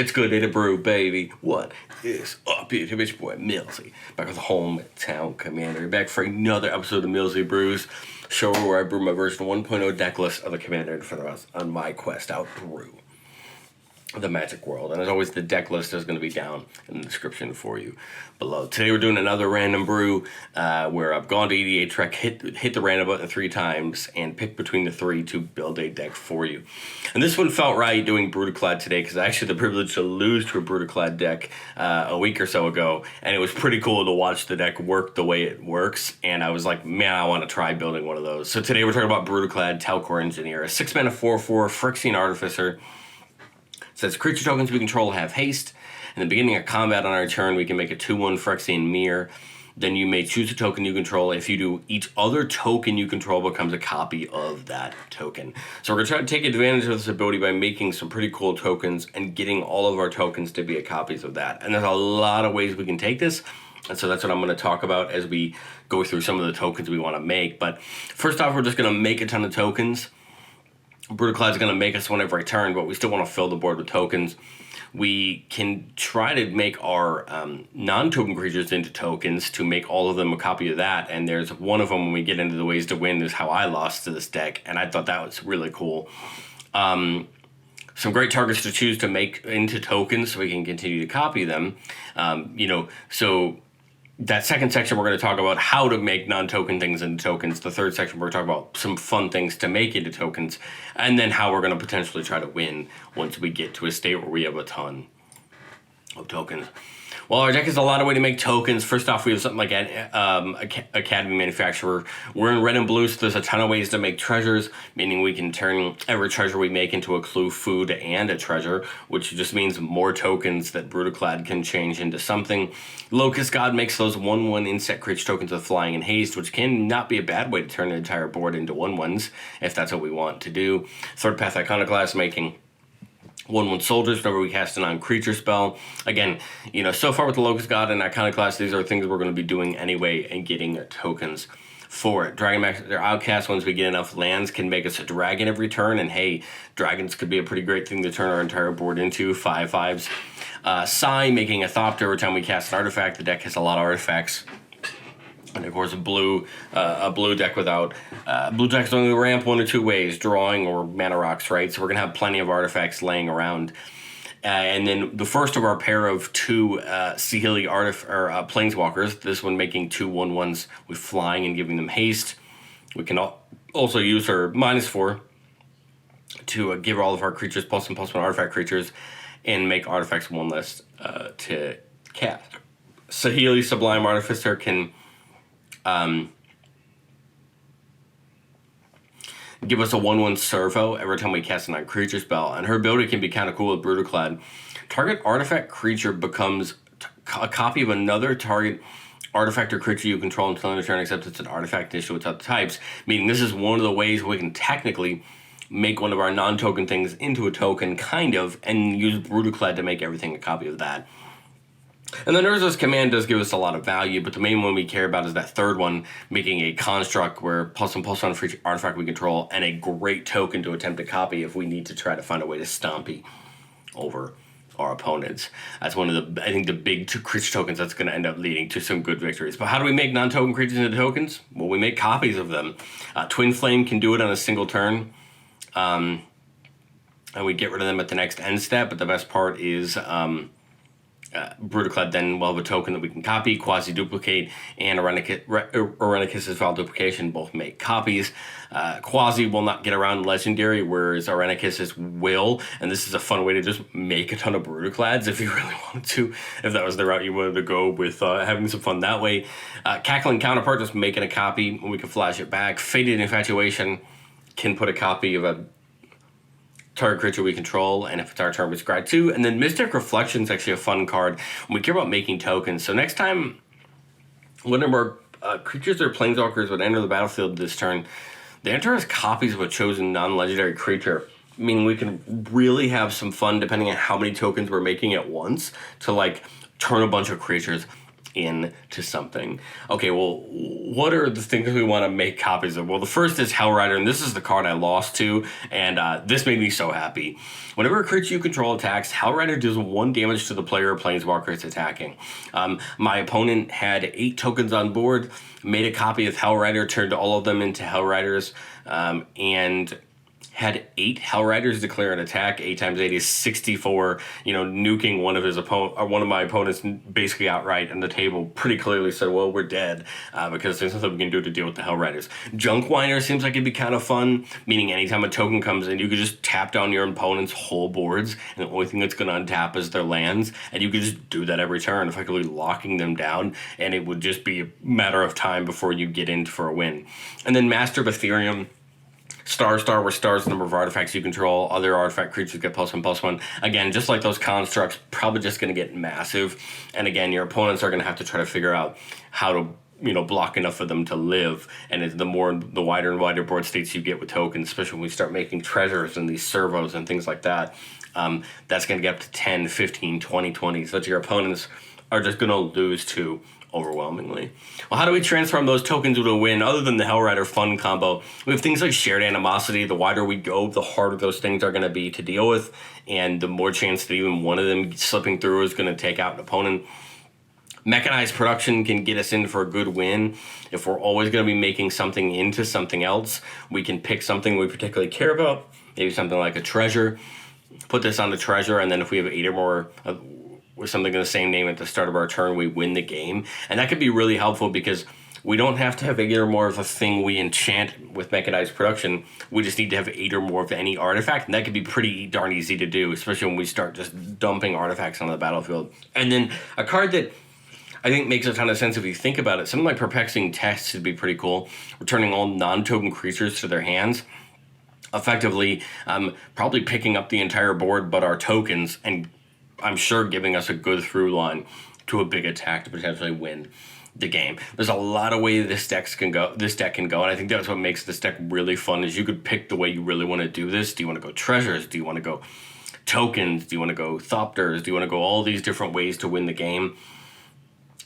It's good day to brew, baby. What is up, it's your boy Millsy, back with the hometown commander. Back for another episode of Millsy Brews, show where I brew my version 1.0 deck list of the commander in front of us on my quest out brew the magic world. And as always, the deck list is going to be down in the description for you below. Today we're doing another random brew where I've gone to EDH Trek, hit the random button 3 times, and picked between the 3 to build a deck for you. And this one felt right doing Brudiclad today because I actually had the privilege to lose to a Brudiclad deck a week or so ago, and it was pretty cool to watch the deck work the way it works, and I was like, man, I want to try building one of those. So today we're talking about Brudiclad, Telchor Engineer, a 6-mana 4/4 Phyrexian Artificer. Says creature tokens we control have haste. In the beginning of combat on our turn, we can make a 2/1 Phyrexian Mirror. Then you may choose a token you control. If you do, each other token you control becomes a copy of that token. So we're going to try to take advantage of this ability by making some pretty cool tokens and getting all of our tokens to be copies of that. And there's a lot of ways we can take this. And so that's what I'm going to talk about as we go through some of the tokens we want to make. But first off, we're just going to make a ton of tokens. Brudiclad is going to make us one every turn, but we still want to fill the board with tokens. We can try to make our non-token creatures into tokens to make all of them a copy of that. And there's one of them when we get into the ways to win is how I lost to this deck, and I thought that was really cool. Some great targets to choose to make into tokens so we can continue to copy them. So that second section, we're going to talk about how to make non-token things into tokens. The third section, we're going to talk about some fun things to make into tokens, and then how we're going to potentially try to win once we get to a state where we have a ton of tokens. Well, our deck has a lot of way to make tokens. First off, we have something like Academy Manufacturer. We're in red and blue, so there's a ton of ways to make treasures, meaning we can turn every treasure we make into a clue, food, and a treasure, which just means more tokens that Brudiclad can change into something. Locust God makes those 1/1 insect creature tokens with flying and haste, which can not be a bad way to turn an entire board into 1/1s, if that's what we want to do. Third Path Iconoclast making 1/1 soldiers whenever we cast a non-creature spell. Again, so far with the Locust God and Iconoclast, these are things we're going to be doing anyway and getting tokens for it. Dragon Master Outcast, once we get enough lands, can make us a dragon every turn, and hey, dragons could be a pretty great thing to turn our entire board into, 5/5s. Sai, making a Thopter every time we cast an artifact. The deck has a lot of artifacts. And of course, a blue deck without blue decks only ramp 1 or 2 ways, drawing or mana rocks, right? So we're gonna have plenty of artifacts laying around. And then the first of our pair of 2 Sihili Planeswalkers. This one making 2 1/1s with flying and giving them haste. We can also use our -4 to give all of our creatures +1/+1 artifact creatures, and make artifacts 1 less to cast. Sihili Sublime Artificer can give us a 1/1 servo every time we cast a non-creature spell, and her ability can be kind of cool with Brudiclad. Target artifact creature becomes a copy of another target artifact or creature you control until end of turn, except it's an artifact issue with other types, meaning this is one of the ways we can technically make one of our non-token things into a token, kind of, and use Brudiclad to make everything a copy of that. And the Urza's command does give us a lot of value, but the main one we care about is that third one, making a construct where +1/+1 for each artifact we control, and a great token to attempt to copy if we need to try to find a way to stompy over our opponents. That's one of the, I think, the big creature tokens that's going to end up leading to some good victories. But how do we make non-token creatures into tokens? Well, we make copies of them. Twin Flame can do it on a single turn, and we get rid of them at the next end step, but the best part is Brudiclad then will have a token that we can copy. Quasi-Duplicate and Irenicus' Val Duplication both make copies. Quasi will not get around Legendary, whereas Irenicus will, and this is a fun way to just make a ton of Brudiclads if you really wanted to, if that was the route you wanted to go with having some fun that way. Cackling Counterpart, just making a copy, and we can flash it back. Fated Infatuation can put a copy of a target creature we control, and if it's our turn, we scry 2. And then Mystic Reflection is actually a fun card when we care about making tokens. So next time, whenever creatures or planeswalkers would enter the battlefield this turn, they enter as copies of a chosen non-legendary creature, meaning we can really have some fun depending on how many tokens we're making at once to turn a bunch of creatures into something. Okay, well, what are the things we want to make copies of? Well, the first is Hellrider, and this is the card I lost to, and this made me so happy. Whenever a creature you control attacks, Hellrider deals 1 damage to the player or planeswalker it's attacking. My opponent had 8 tokens on board, made a copy of Hellrider, turned all of them into Hellriders, and had 8 Hellriders declare an attack. 8 times 8 is 64. Nuking one of his one of my opponents basically outright, and the table pretty clearly said, "Well, we're dead," because there's nothing we can do to deal with the Hellriders. Junkwiner seems like it'd be kind of fun, meaning anytime a token comes in, you could just tap down your opponent's whole boards, and the only thing that's going to untap is their lands, and you could just do that every turn, effectively locking them down, and it would just be a matter of time before you get in for a win. And then Master of Ethereum. Star, where star's the number of artifacts you control. Other artifact creatures get +1/+1. Again, just like those constructs, probably just going to get massive. And again, your opponents are going to have to try to figure out how to, block enough of them to live. And the wider and wider board states you get with tokens, especially when we start making treasures and these servos and things like that, that's going to get up to 10, 15, 20. So that your opponents are just going to lose to overwhelmingly. Well, how do we transform those tokens into a win other than the Hellrider fun combo? We have things like Shared Animosity. The wider we go, the harder those things are going to be to deal with, and the more chance that even one of them slipping through is going to take out an opponent. Mechanized Production can get us in for a good win. If we're always going to be making something into something else, we can pick something we particularly care about, maybe something like a treasure, put this on the treasure, and then if we have 8 or more with something of the same name at the start of our turn, we win the game. And that could be really helpful because we don't have to have 8 or more of a thing we enchant with Mechanized Production. We just need to have 8 or more of any artifact, and that could be pretty darn easy to do, especially when we start just dumping artifacts on the battlefield. And then a card that I think makes a ton of sense if you think about it, something like Perplexing Test would be pretty cool. Returning all non-token creatures to their hands. Effectively, probably picking up the entire board but our tokens, and I'm sure giving us a good through line to a big attack to potentially win the game. There's a lot of ways this deck can go, and I think that's what makes this deck really fun, is you could pick the way you really want to do this. Do you want to go treasures? Do you want to go tokens? Do you want to go thopters? Do you want to go all these different ways to win the game?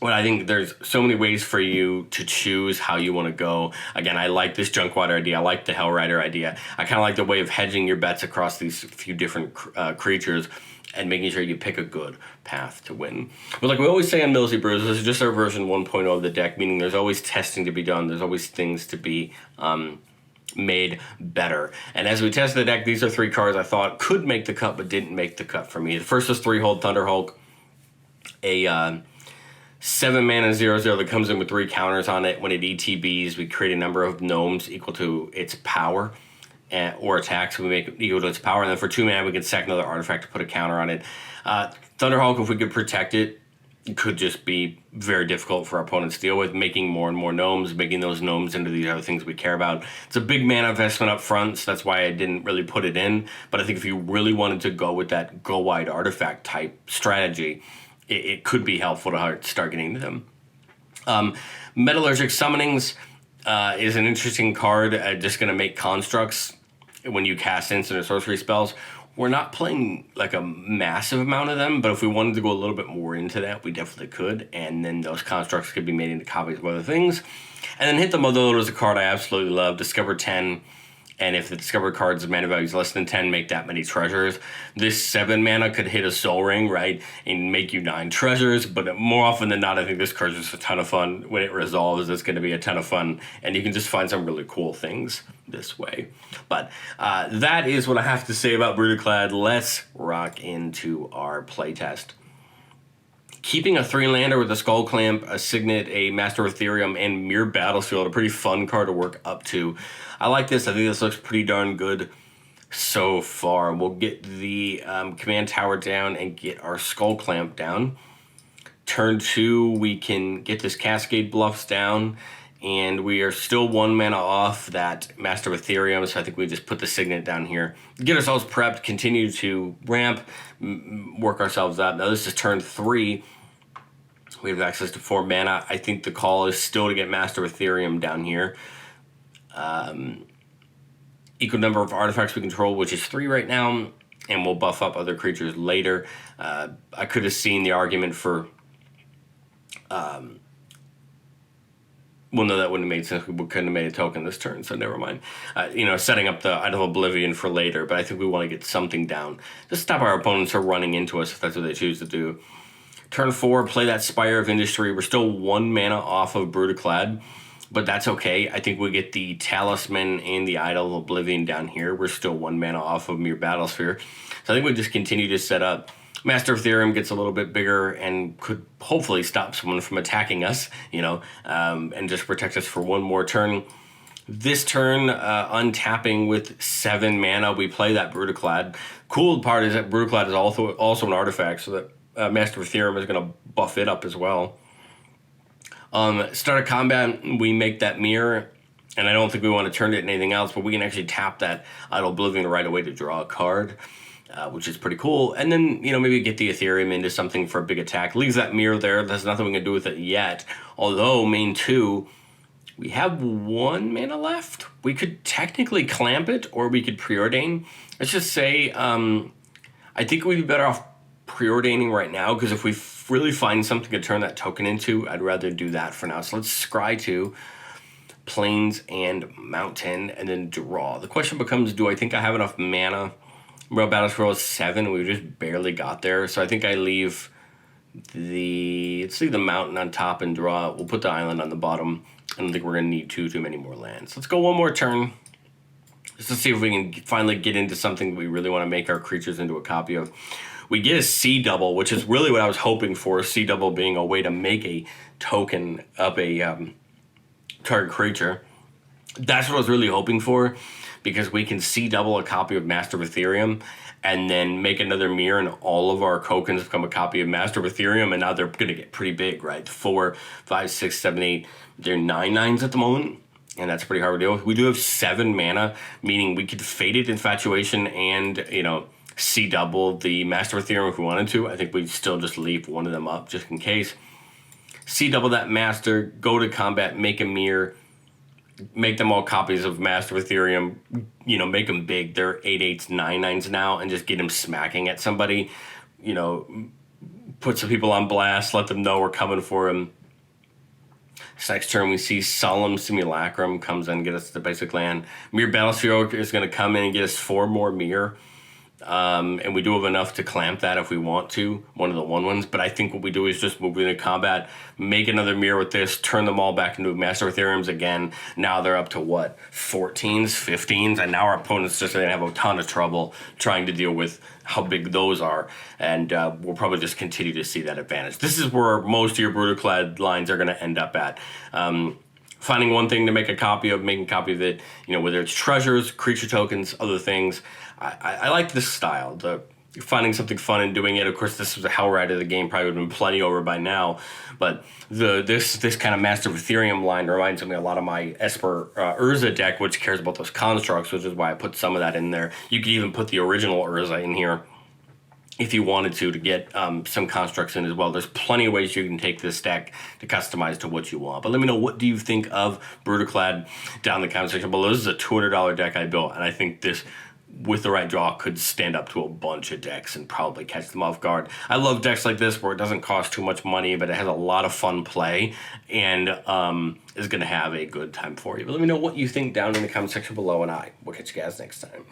Well, I think there's so many ways for you to choose how you want to go. Again, I like this Junkwire idea. I like the Hellrider idea. I kind of like the way of hedging your bets across these few different creatures and making sure you pick a good path to win. But like we always say on Millsy Brews, this is just our version 1.0 of the deck, meaning there's always testing to be done. There's always things to be made better. And as we tested the deck, these are 3 cards I thought could make the cut but didn't make the cut for me. The first was 3-Hold Thunderhulk, a 7 mana 0/0 that comes in with 3 counters on it. When it ETBs, we create a number of gnomes equal to its power. Or attacks, we make it equal to its power, and then for 2 mana we can sack another artifact to put a counter on it. Thunderhulk, if we could protect it, could just be very difficult for our opponents to deal with, making more and more gnomes, making those gnomes into these other things we care about. It's a big mana investment up front, so that's why I didn't really put it in, but I think if you really wanted to go with that go-wide artifact type strategy, it could be helpful to start getting to them. Metallurgic Summonings is an interesting card, just going to make constructs when you cast instant or sorcery spells. We're not playing like a massive amount of them, but if we wanted to go a little bit more into that, we definitely could, and then those constructs could be made into copies of other things. And then Hit the Motherload is a card I absolutely love. Discover 10, and if the discovered card's mana value is less than 10, make that many treasures. This 7 mana could hit a Soul Ring, right, and make you 9 treasures, but more often than not, I think this card's just a ton of fun. When it resolves, it's going to be a ton of fun, and you can just find some really cool things this way. But that is what I have to say about Brudiclad. Let's rock into our playtest. Keeping a 3-lander with a Skull Clamp, a Signet, a Master of Ethereum, and Mirror Battlefield, a pretty fun card to work up to. I like this. I think this looks pretty darn good so far. We'll get the command tower down and get our Skull Clamp down. Turn 2, we can get this Cascade Bluffs down, and we are still 1 mana off that Master of Ethereum, so I think we just put the Signet down here. Get ourselves prepped, continue to ramp, work ourselves up. Now this is turn 3. We have access to 4 mana. I think the call is still to get Master of Ethereum down here. Equal number of artifacts we control, which is 3 right now, and we'll buff up other creatures later. I could have seen the argument for Well, no, that wouldn't have made sense. We couldn't have made a token this turn, so never mind. Setting up the Idol of Oblivion for later, but I think we want to get something down to stop our opponents from running into us if that's what they choose to do. Turn 4, play that Spire of Industry. We're still 1 mana off of Brudiclad, but that's okay. I think we get the Talisman and the Idol of Oblivion down here. We're still 1 mana off of Mere Battlesphere. So I think we just continue to set up. Master of Theorem gets a little bit bigger and could hopefully stop someone from attacking us, and just protect us for 1 more turn. This turn, untapping with 7 mana, we play that Brudiclad. Cool part is that Brudiclad is also an artifact, so that Master of Theorem is going to buff it up as well. Start of combat, we make that mirror, and I don't think we want to turn it into anything else, but we can actually tap that Idol Oblivion right away to draw a card. Which is pretty cool. And then, maybe get the Ethereum into something for a big attack. Leaves that mirror there. There's nothing we can do with it yet. Although, main 2, we have 1 mana left. We could technically clamp it, or we could preordain. Let's just say, I think we'd be better off preordaining right now, because if we really find something to turn that token into, I'd rather do that for now. So let's scry 2, Plains and Mountain, and then draw. The question becomes, do I think I have enough mana? Real Battlesphere is 7. We just barely got there. So I think I leave let's leave the mountain on top and draw. We'll put the island on the bottom. I don't think we're going to need too many more lands. Let's go 1 more turn. Just to see if we can finally get into something we really want to make our creatures into a copy of. We get a C double, which is really what I was hoping for. C double being a way to make a token of a target creature. That's what I was really hoping for, because we can C double a copy of Master of Ethereum and then make another mirror, and all of our tokens become a copy of Master of Ethereum, and now they're going to get pretty big, right? 4, 5, 6, 7, 8. They're 9/9s at the moment, and that's pretty hard to deal with. We do have 7 mana, meaning we could Fated Infatuation and, C double the Master of Ethereum if we wanted to. I think we'd still just leave one of them up just in case. C double that Master, go to combat, make a mirror, make them all copies of Master of Ethereum, make them big. They're 8/8s, 9/9s now, and just get them smacking at somebody. Put some people on blast, let them know we're coming for them. Next turn, we see Solemn Simulacrum comes in and get us the basic land. Mere Battlesphere is going to come in and get us 4 more Mirror. And we do have enough to clamp that if we want to, one of the 1/1s. But I think what we do is just move into combat, make another mirror with this, turn them all back into Master of Ethereums again. Now they're up to 14s, 15s, and now our opponents just going to have a ton of trouble trying to deal with how big those are. And we'll probably just continue to see that advantage. This is where most of your Brudiclad lines are going to end up at. Finding one thing to make a copy of, making a copy of it, whether it's treasures, creature tokens, other things. I like this style, finding something fun and doing it. Of course, this was a hell ride of the game, probably would have been plenty over by now. But this kind of Master of Ethereum line reminds me a lot of my Esper Urza deck, which cares about those constructs, which is why I put some of that in there. You could even put the original Urza in here if you wanted to get some constructs in as well. There's plenty of ways you can take this deck to customize to what you want. But let me know, what do you think of Brudiclad down in the comment section below. This is a $200 deck I built, and I think this, with the right draw, could stand up to a bunch of decks and probably catch them off guard. I love decks like this where it doesn't cost too much money, but it has a lot of fun play and is going to have a good time for you. But let me know what you think down in the comment section below, and I will catch you guys next time.